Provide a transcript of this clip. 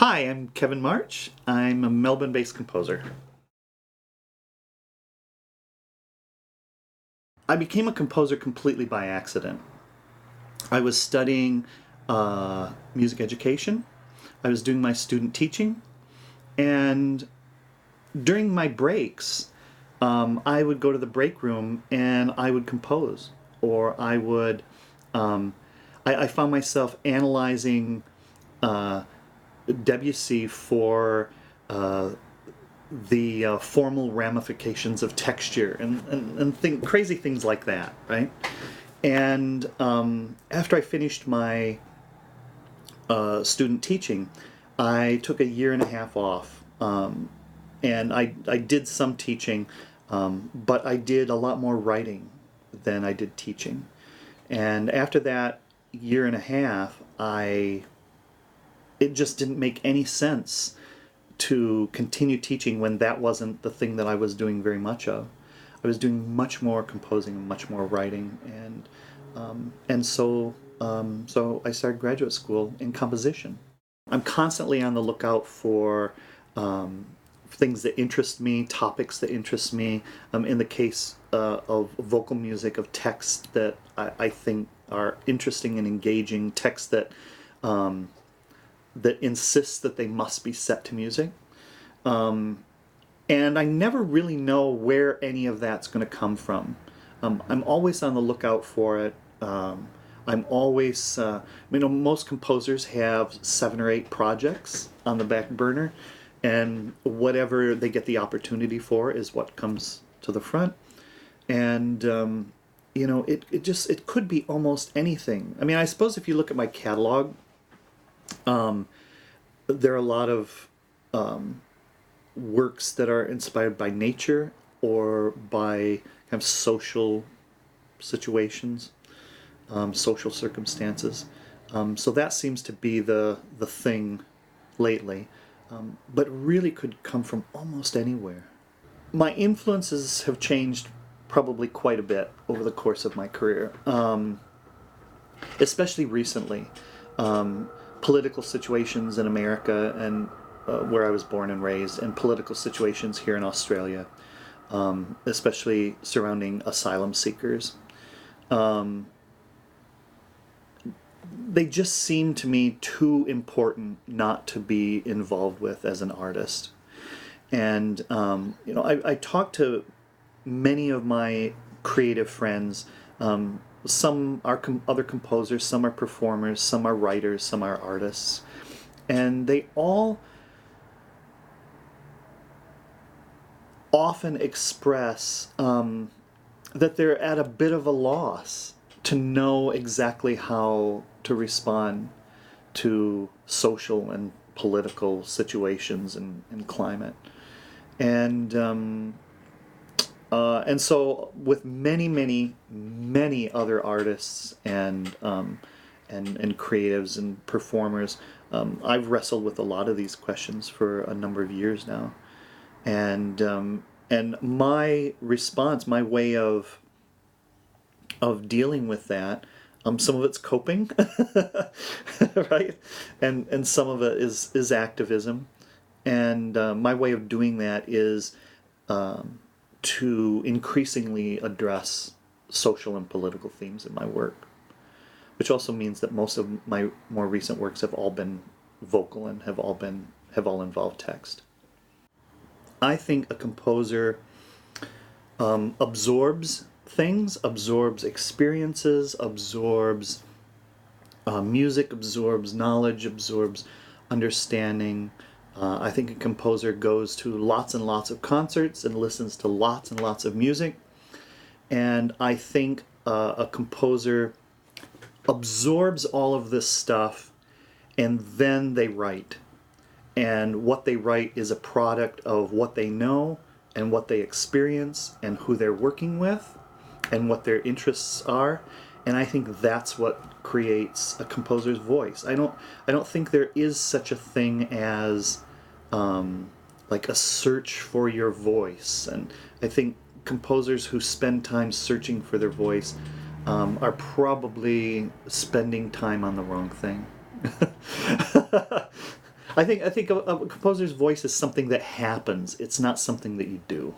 Hi, I'm Kevin March. I'm a Melbourne-based composer. I became a composer completely by accident. I was studying music education. I was doing my student teaching, and during my breaks, I would go to the break room and I would compose, or I would. I found myself analyzing Debussy for the formal ramifications of texture and crazy things like that, right? And after I finished my student teaching, I took a year and a half off. And I did some teaching, but I did a lot more writing than I did teaching. And after that year and a half, it just didn't make any sense to continue teaching when that wasn't the thing that I was doing very much of. I was doing much more composing and much more writing, and so I started graduate school in composition. I'm constantly on the lookout for things that interest me, topics that interest me. In the case of vocal music, of texts that I think are interesting and engaging, texts that that insists that they must be set to music. And I never really know where any of that's going to come from. I'm always on the lookout for it. I'm always, most composers have 7 or 8 projects on the back burner, and whatever they get the opportunity for is what comes to the front. And it could be almost anything. I mean, I suppose if you look at my catalog, there are a lot of works that are inspired by nature or by kind of social situations, social circumstances. So that seems to be the thing lately, but really could come from almost anywhere. My influences have changed probably quite a bit over the course of my career, especially recently. Political situations in America and where I was born and raised, and political situations here in Australia, especially surrounding asylum seekers. They just seem to me too important not to be involved with as an artist. And I talked to many of my creative friends. Some are other composers, some are performers, some are writers, some are artists, and they all often express that they're at a bit of a loss to know exactly how to respond to social and political situations and climate. And so with many other artists and creatives and performers, I've wrestled with a lot of these questions for a number of years now. And my response, my way of dealing with that, some of it's coping, right, and some of it is activism, and my way of doing that is to increasingly address social and political themes in my work, which also means that most of my more recent works have all been vocal and have all involved text. I think a composer absorbs things, absorbs experiences, absorbs music, absorbs knowledge, absorbs understanding. I think a composer goes to lots and lots of concerts and listens to lots and lots of music. And I think a composer absorbs all of this stuff and then they write. And what they write is a product of what they know and what they experience and who they're working with and what their interests are. And I think that's what creates a composer's voice. I don't think there is such a thing as like a search for your voice. And I think composers who spend time searching for their voice are probably spending time on the wrong thing. I think a composer's voice is something that happens. It's not something that you do.